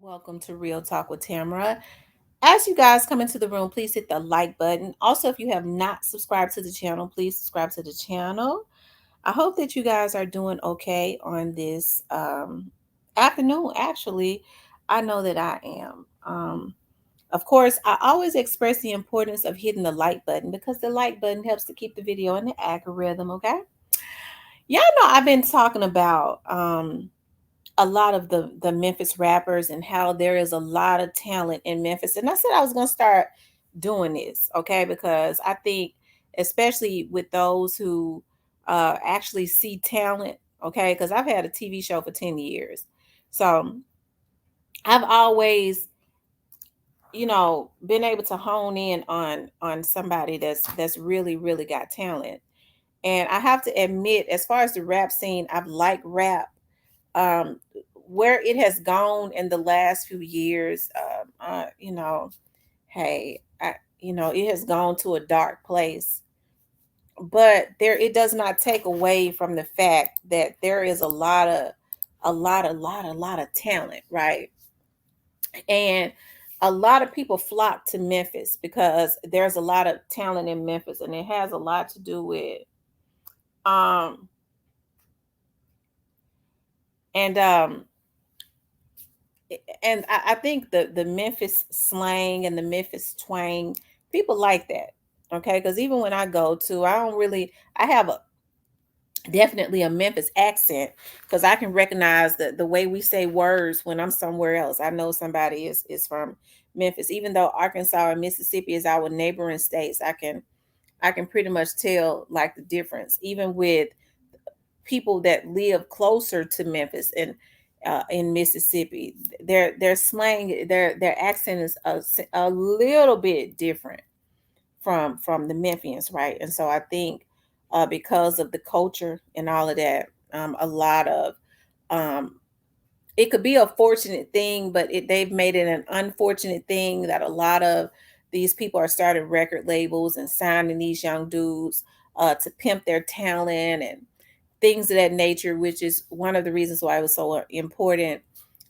Welcome to Real Talk with Tamara. As you guys come into the room, please hit the like button. Also, if you have not subscribed to the channel, please subscribe to the channel. I hope that you guys are doing okay on this afternoon. Actually, I know that I am. Of course, I always express the importance of hitting the like button because the like button helps to keep the video in the algorithm, okay? Y'all know I've been talking about a lot of the Memphis rappers and how there is a lot of talent in Memphis. And I said I was going to start doing this, okay? Because I think, especially with those who actually see talent, okay? Because I've had a TV show for 10 years. So I've always, been able to hone in on somebody that's really got talent. And I have to admit, as far as the rap scene, I've liked rap um where it has gone in the last few years. Hey, it has gone to a dark place, but there it does not take away from the fact that there is a lot of talent, right? And a lot of people flock to Memphis because there's a lot of talent in Memphis, and it has a lot to do with um and I think the Memphis slang and the Memphis twang, people like that. Okay, because even when I go to, I have a definitely a Memphis accent because I can recognize the way we say words when I'm somewhere else. I know somebody is from Memphis, even though Arkansas and Mississippi is our neighboring states. I can pretty much tell like the difference, even with people that live closer to Memphis and in Mississippi. Their slang, their accent is a little bit different from the Memphians, right? And so I think because of the culture and all of that, a lot of um, it could be a fortunate thing, but they've made it an unfortunate thing that a lot of these people are starting record labels and signing these young dudes to pimp their talent and things of that nature, which is one of the reasons why it was so important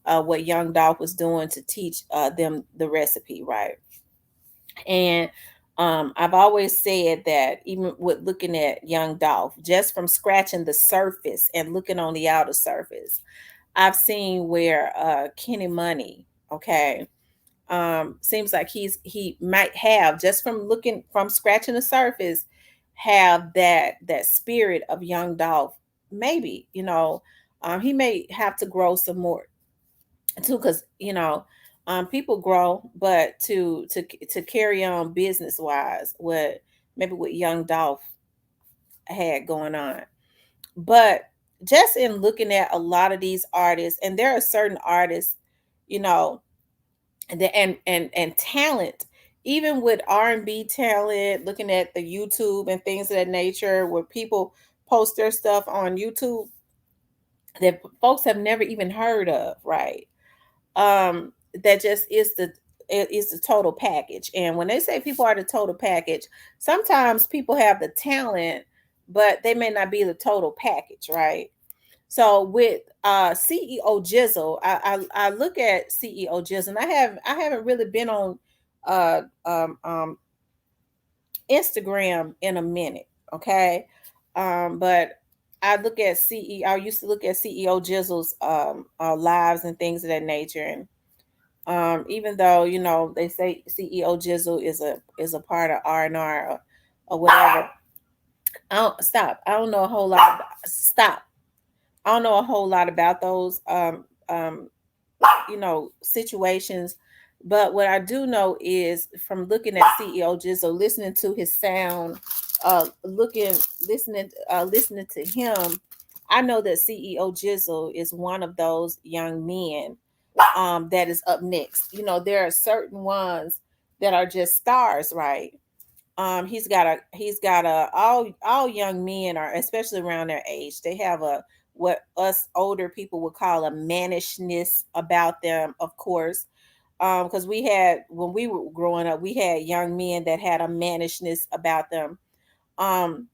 what Young Dolph was doing to teach them the recipe, right? And I've always said that even with looking at Young Dolph, just from scratching the surface and looking on the outer surface, I've seen where Kenny Money, okay, seems like he might have, just from looking from scratching the surface, have that spirit of Young Dolph. Maybe, he may have to grow some more too, because people grow, but to carry on business wise, what Young Dolph had going on. But just in looking at a lot of these artists, and there are certain artists, you know and talent, even with R&B talent, looking at the YouTube and things of that nature, where people post their stuff on YouTube that folks have never even heard of, right? That just is the total package. And when they say people are the total package, sometimes people have the talent, but they may not be the total package, right? So with CEO Jizzle, I look at CEO Jizzle, and I haven't really been on uh um um Instagram in a minute, okay? But I look at CEO. I used to look at CEO Jizzle's lives and things of that nature, and even though they say CEO Jizzle is a part of R&R or whatever, I don't stop. I don't know a whole lot. Stop. I don't know a whole lot about those situations. But what I do know is from looking at CEO Jizzle, listening to his sound, listening to him, I know that CEO Jizzle is one of those young men that is up next. There are certain ones that are just stars, right? He's got a all young men are, especially around their age, they have a what us older people would call a mannishness about them, of course. Because we had, when we were growing up, we had young men that had a mannishness about them. um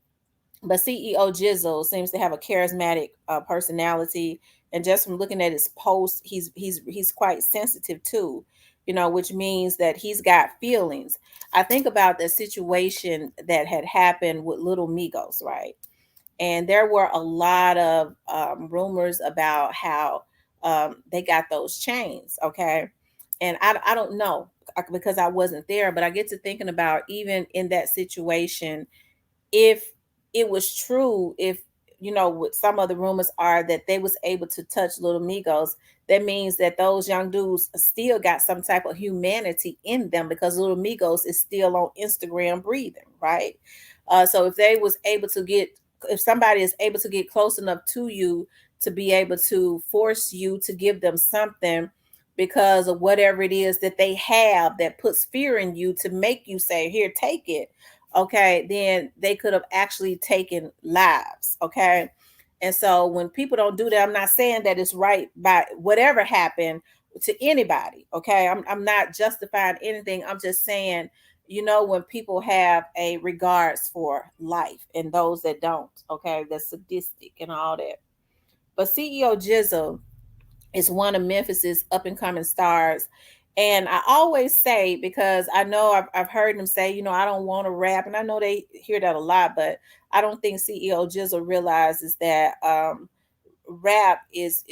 But CEO Jizzle seems to have a charismatic personality, and just from looking at his posts, he's quite sensitive too, which means that he's got feelings. I think about the situation that had happened with Little Migos, right? And there were a lot of rumors about how they got those chains, okay? And I don't know because I wasn't there, but I get to thinking about even in that situation, if it was true, if what some of the rumors are that they was able to touch Little Migos, that means that those young dudes still got some type of humanity in them, because Little Migos is still on Instagram breathing, right? So if they was able to get, if somebody is able to get close enough to you to be able to force you to give them something because of whatever it is that they have that puts fear in you to make you say, here, take it, okay, then they could have actually taken lives, okay? And so when people don't do that, I'm not saying that it's right by whatever happened to anybody, okay? I'm not justifying anything. I'm just saying, when people have a regards for life and those that don't, okay, that's sadistic and all that. But CEO Jizzle is one of Memphis's up and coming stars. And I always say, because I know I've heard them say, I don't want to rap. And I know they hear that a lot, but I don't think CEO Jizzle realizes that rap is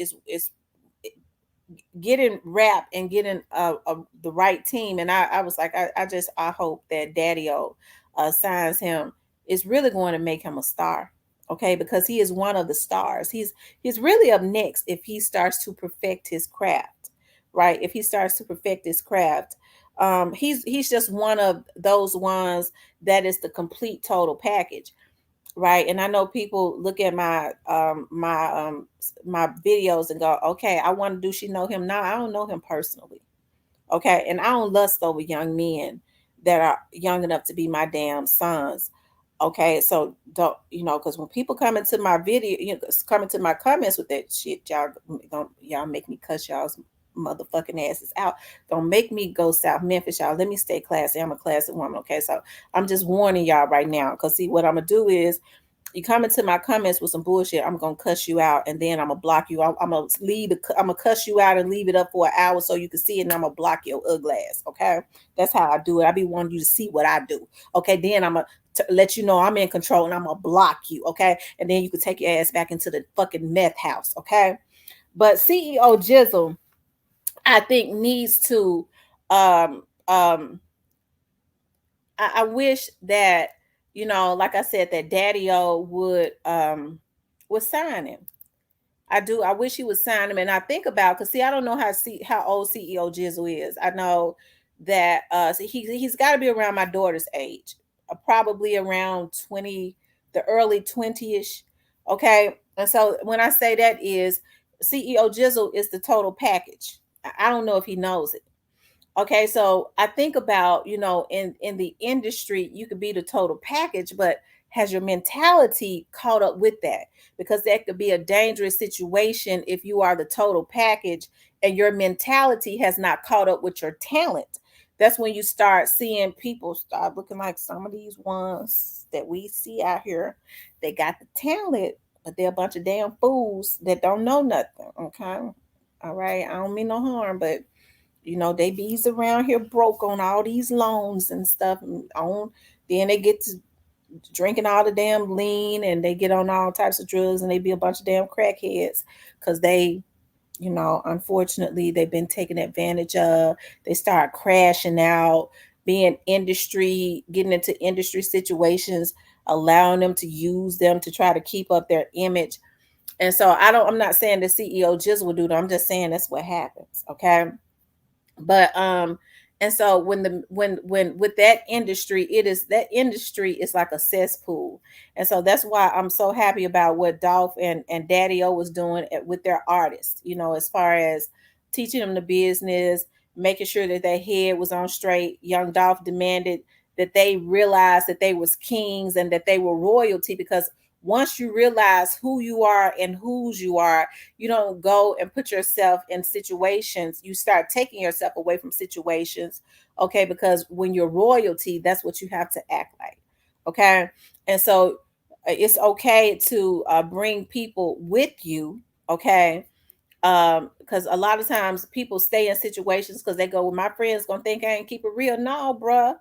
getting rap and getting the right team. And I was like, I hope that Daddy O signs him. It's really going to make him a star, okay? Because he is one of the stars. He's really up next if he starts to perfect his craft, right? If he starts to perfect his craft, he's just one of those ones that is the complete total package, right? And I know people look at my videos and go, okay, I want to do she know him? No, I don't know him personally, okay? And I don't lust over young men that are young enough to be my damn sons, okay? So don't, because when people come into my video, come into my comments with that shit, y'all make me cuss y'all's motherfucking asses out. Don't make me go South Memphis, y'all. Let me stay classy. I'm a classy woman, okay? So I'm just warning y'all right now, because see, what I'm gonna do is, you come into my comments with some bullshit, I'm gonna cuss you out, and then I'm gonna block you. I'm gonna leave. I'm gonna cuss you out and leave it up for an hour so you can see it, and I'm gonna block your ugly ass. Okay, that's how I do it. I be wanting you to see what I do. Okay, then I'm gonna let you know I'm in control, and I'm gonna block you. Okay, and then you can take your ass back into the fucking meth house. Okay, but CEO Jizzle, I think, needs to um um I wish that, like I said, that Daddy O would sign him. I do. I wish he would sign him. And I think about, because see, I don't know how old CEO Jizzle is. I know that so he's got to be around my daughter's age, probably around 20, the early 20ish. Okay, and so when I say that is, CEO Jizzle is the total package. I don't know if he knows it. Okay, so I think about, in the industry, you could be the total package, but has your mentality caught up with that? Because that could be a dangerous situation if you are the total package and your mentality has not caught up with your talent. That's when you start seeing people start looking like some of these ones that we see out here. They got the talent, but they're a bunch of damn fools that don't know nothing. Okay. All right. I don't mean no harm, but they bees around here broke on all these loans and stuff, and on then they get to drinking all the damn lean, and they get on all types of drugs, and they be a bunch of damn crackheads because they, unfortunately, they've been taken advantage of. They start crashing out, being industry, getting into industry situations, allowing them to use them to try to keep up their image. And so I'm not saying the CEO just will do that. I'm just saying that's what happens. Okay. But and so when with that industry, that industry is like a cesspool. And so that's why I'm so happy about what Dolph and Daddy O was doing with their artists, as far as teaching them the business, making sure that their head was on straight. Young Dolph demanded that they realized that they was kings and that they were royalty, because once you realize who you are and whose you are, you don't go and put yourself in situations. You start taking yourself away from situations, okay? Because when you're royalty, that's what you have to act like, okay? And so it's okay to bring people with you, okay? Because a lot of times people stay in situations because they go, well, my friends gonna think I ain't keep it real. No, bruh.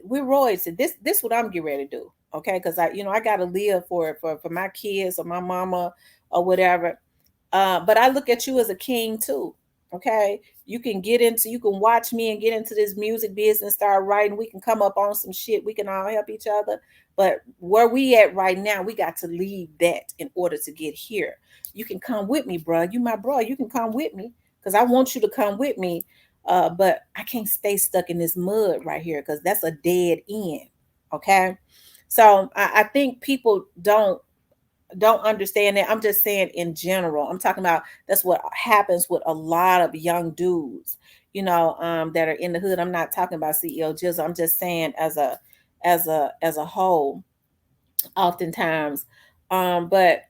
We're royalty. This what I'm getting ready to do. Okay, because I gotta live for my kids or my mama or whatever. But I look at you as a king too. Okay. You can watch me and get into this music business, start writing. We can come up on some shit. We can all help each other. But where we at right now, we got to leave that in order to get here. You can come with me, bro. You my bro. You can come with me because I want you to come with me. But I can't stay stuck in this mud right here because that's a dead end. Okay. So I think people don't understand that. I'm just saying in general. I'm talking about that's what happens with a lot of young dudes, that are in the hood. I'm not talking about CEO Jizzle. I'm just saying as a whole, oftentimes. But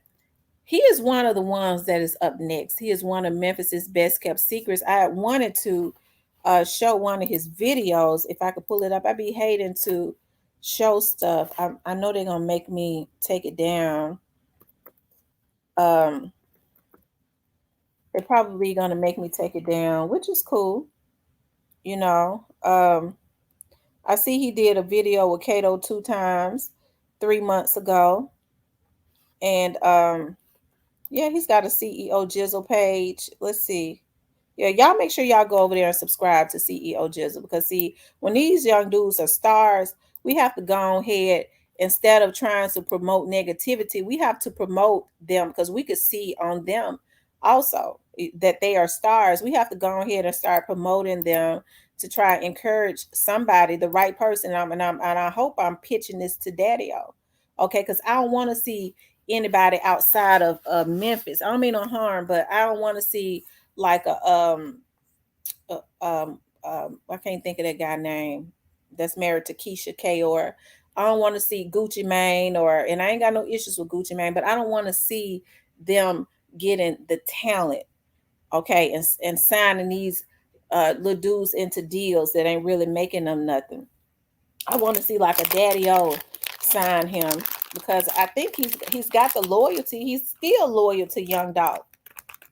he is one of the ones that is up next. He is one of Memphis's best kept secrets. I wanted to show one of his videos. If I could pull it up, I'd be hating to show stuff. I know they're gonna make me take it down. Um, they're probably gonna make me take it down, which is cool, you know. I see he did a video with Kato 2 times 3 months ago, and yeah, he's got a CEO Jizzle page. Let's see. Yeah, y'all make sure y'all go over there and subscribe to CEO Jizzle because see, when these young dudes are stars, we have to go ahead instead of trying to promote negativity, we have to promote them because we could see on them also that they are stars. We have to go ahead and start promoting them to try and encourage somebody, the right person. And I hope I'm pitching this to Daddy O. Okay, because I don't want to see anybody outside of Memphis. I don't mean no harm, but I don't want to see like uh, um I can't think of that guy name that's married to Keisha K, or I don't want to see Gucci Mane, and I ain't got no issues with Gucci Mane, but I don't want to see them getting the talent, okay, and signing these little dudes into deals that ain't really making them nothing. I want to see like a Daddy O sign him because I think he's got the loyalty. He's still loyal to Young Dog.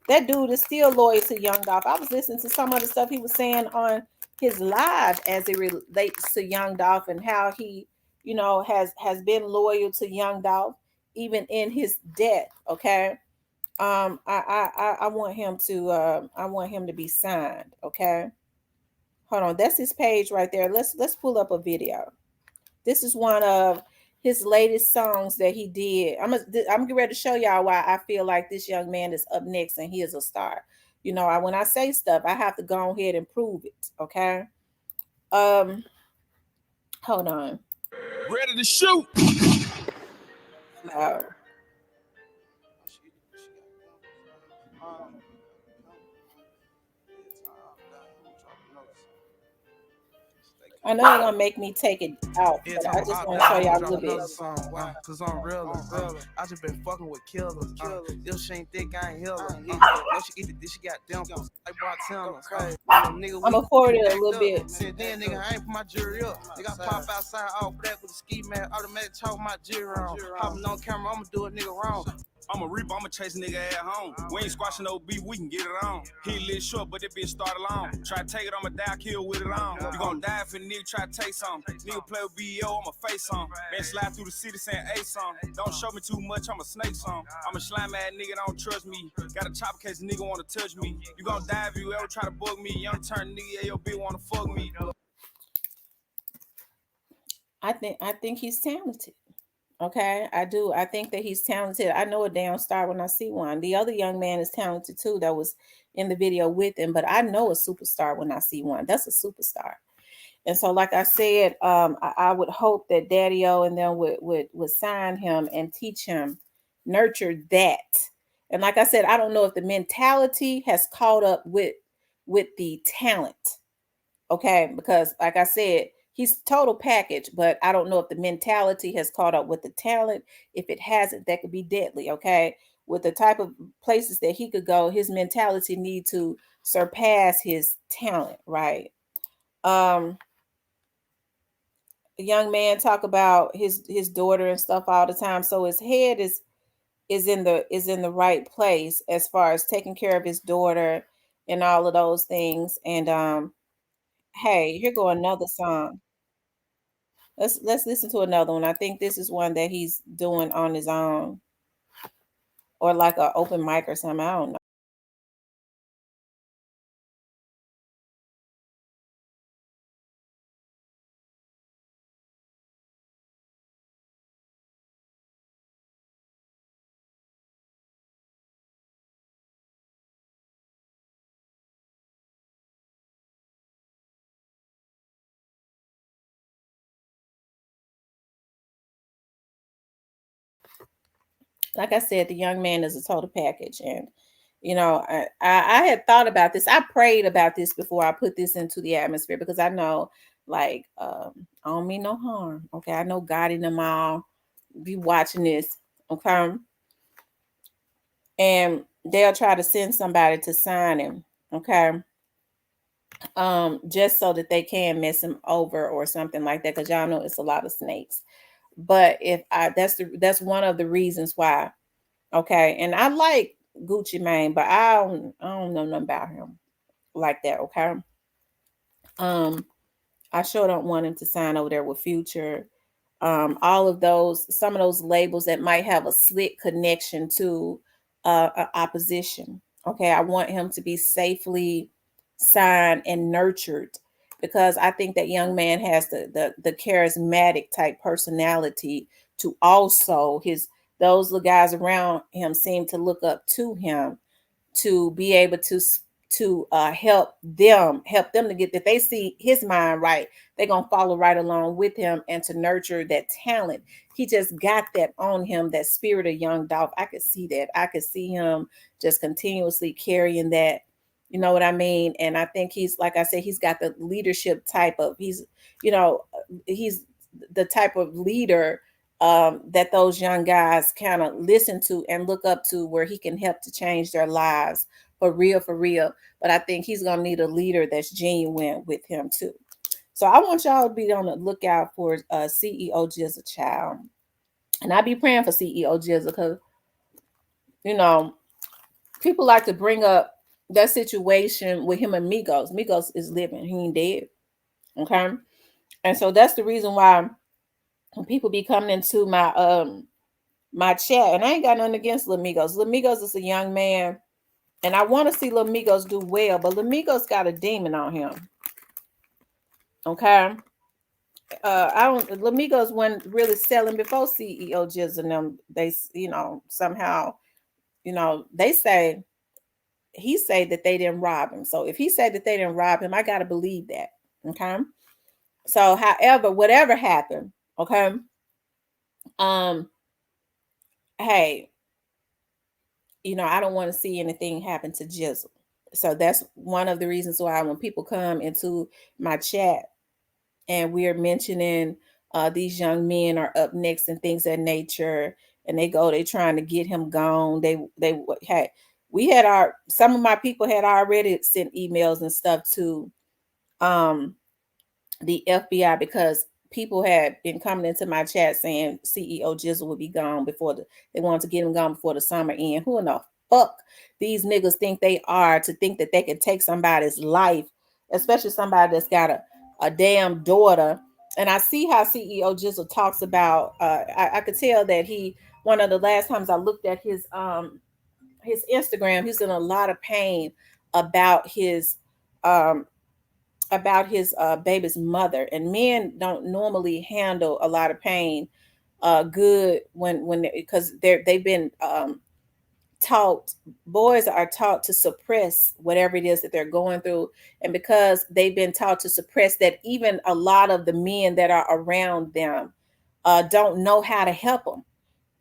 That dude is still loyal to Young Dolph. I was listening to some of the stuff he was saying on his live as it relates to Young Dolph and how he, has been loyal to Young Dolph even in his death. Okay. I want him to be signed. Okay. Hold on. That's his page right there. Let's pull up a video. This is one of his latest songs that he did. I'm getting ready to show y'all why I feel like this young man is up next and he is a star. When I say stuff, I have to go ahead and prove it. Okay. Um, Hold on. Ready to shoot. Uh, I know they're gonna make me take it out, but I just want to show y'all a little bit. Cause I'm real. I just been fucking with killers. If she ain't thick, I ain't heal her. If she eat it, this she got dimples. Like bartenders. I'm gonna forward it a little bit. Then nigga, I ain't put my jury up. Nigga, I pop outside all black with a ski mat, automatic talk my jury on. Hopping on camera, I'ma do a nigga wrong. I'm a reaper, I'ma chase a nigga at home. We ain't squashing no beef, we can get it on. He a little short, but it bitch start alone. Try to take it, I'ma die, kill with it on. You gon' die if a nigga try to take something. Nigga play with BO, I'ma face some. Been slide through the city saying A song. Don't show me too much, I'm a snake song. I'm a slime ass nigga, don't trust me. Got a chopper case, nigga wanna touch me. You gon' die if you ever try to bug me. Young turn nigga, yeah, your bitch wanna fuck me. I think he's talented. Okay, I do. I think that he's talented. I know a damn star when I see one. The other young man is talented too, that was in the video with him, but I know a superstar when I see one. That's a superstar. And so, like I said, I would hope that Daddy O and them would sign him and teach him, nurture that. And like I said, I don't know if the mentality has caught up with the talent. Okay, because like I said, he's total package, but I don't know if the mentality has caught up with the talent. If it hasn't, that could be deadly. Okay, with the type of places that he could go, his mentality need to surpass his talent, right? Um, young man talk about his daughter and stuff all the time. So his head is in the right place as far as taking care of his daughter and all of those things. And hey, here go another song. Let's listen to another one. I think this is one that he's doing on his own or like a open mic or something. I don't know. Like I said, the young man is a total package. And, I had thought about this. I prayed about this before I put this into the atmosphere because I know, like, I don't mean no harm. Okay. I know God in them all be watching this. Okay. And they'll try to send somebody to sign him. Okay. Just so that they can mess him over or something like that. Cause y'all know it's a lot of snakes. But if I that's one of the reasons why. Okay, and I like Gucci Mane, but I don't know nothing about him like that. Okay, um, I sure don't want him to sign over there with Future. All of those, some of those labels that might have a slick connection to opposition. Okay, I want him to be safely signed and nurtured because I think that young man has the charismatic type personality to also his those little guys around him seem to look up to him to be able to help them to get that they see his mind right, they're gonna follow right along with him and to nurture that talent. He just got that on him, that spirit of young Dolph. I could see that. I could see him just continuously carrying that. You know what I mean? And I think he's, like I said, he's got the leadership type of, you know he's the type of leader that those young guys kind of listen to and look up to, where he can help to change their lives for real, for real. But I think he's gonna need a leader that's genuine with him too. So I want y'all to be on the lookout for CEO Jizzle, child, and I be praying for CEO Jizzle because you know people like to bring up that situation with him and Migos. Migos is living; he ain't dead. Okay, and so that's the reason why when people be coming into my chat, and I ain't got nothing against Lamigos. Lamigos is a young man, and I want to see Lamigos do well, but Lamigos got a demon on him. Okay. I don't Lamigos wasn't really selling before CEO Jizzle and them. They somehow, they say he say that they didn't rob him. So if he said that they didn't rob him, I gotta believe that. Okay. So however, whatever happened, okay. Um, hey, I don't want to see anything happen to Jizzle. So that's one of the reasons why when people come into my chat and we're mentioning these young men are up next and things of that nature, and they trying to get him gone. They had we had our some of my people had already sent emails and stuff to um the FBI because people had been coming into my chat saying CEO Jizzle would be gone before they wanted to get him gone before the summer end. Who in the fuck these niggas think they are to think that they can take somebody's life, especially somebody that's got a damn daughter. And I see how CEO Jizzle talks about I could tell that he one of the last times I looked at his Instagram, he's in a lot of pain about his um baby's mother, and men don't normally handle a lot of pain good when because they've been taught boys are taught to suppress whatever it is that they're going through, and because they've been taught to suppress that, even a lot of the men that are around them don't know how to help them.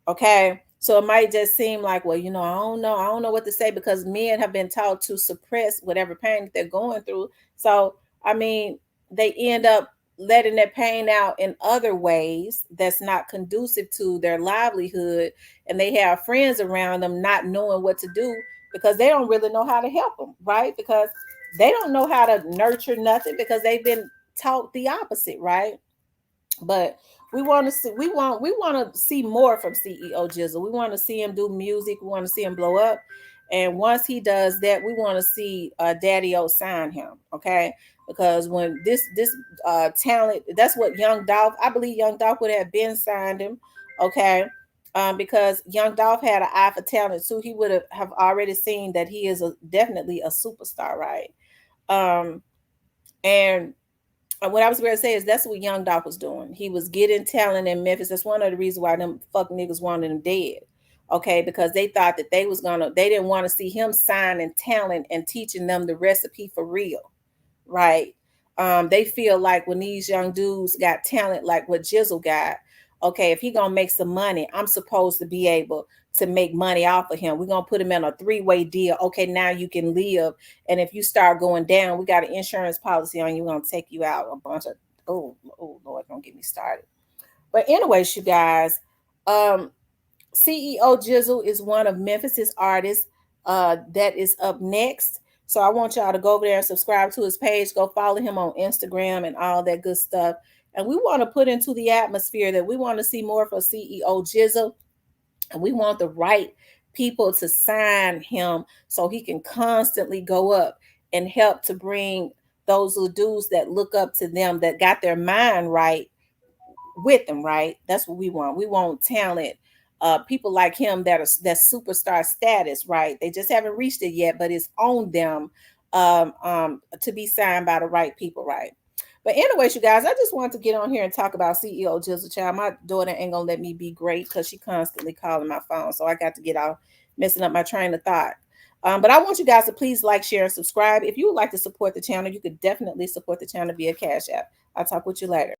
Okay. So it might just seem like, well, I don't know what to say because men have been taught to suppress whatever pain that they're going through. So, I mean, they end up letting that pain out in other ways that's not conducive to their livelihood. And they have friends around them not knowing what to do because they don't really know how to help them, right? Because they don't know how to nurture nothing because they've been taught the opposite, right? But we want to see more from CEO Jizzle. We want to see him do music. We want to see him blow up. And once he does that, we want to see Daddy O sign him. Okay, because when this talent, that's what Young Dolph. I believe Young Dolph would have been signed him. Okay. Because Young Dolph had an eye for talent too. He would have already seen that he is definitely a superstar, right? Um, and what I was going to say is that's what Young Doc was doing. He was getting talent in Memphis. That's one of the reasons why them fuck niggas wanted him dead. Okay, because they thought that they didn't want to see him signing talent and teaching them the recipe for real, right? They feel like when these young dudes got talent like what Jizzle got, okay, if he gonna make some money, I'm supposed to be able to make money off of him. We're gonna put him in a three-way deal. Okay, now you can live. And if you start going down, we got an insurance policy on you. We're gonna take you out. A bunch of oh Lord, don't get me started. But anyways, you guys, um, CEO Jizzle is one of Memphis's artists that is up next. So I want y'all to go over there and subscribe to his page. Go follow him on Instagram and all that good stuff. And we want to put into the atmosphere that we want to see more for CEO Jizzle. And we want the right people to sign him so he can constantly go up and help to bring those little dudes that look up to them, that got their mind right, with them, right? That's what we want. We want talent, people like him that's superstar status, right? They just haven't reached it yet, but it's on them to be signed by the right people, right? But anyways, you guys, I just wanted to get on here and talk about CEO Jizzle Child. My daughter ain't gonna let me be great because she constantly calling my phone, so I got to get off messing up my train of thought. But I want you guys to please like, share, and subscribe. If you would like to support the channel, you could definitely support the channel via Cash App. I'll talk with you later.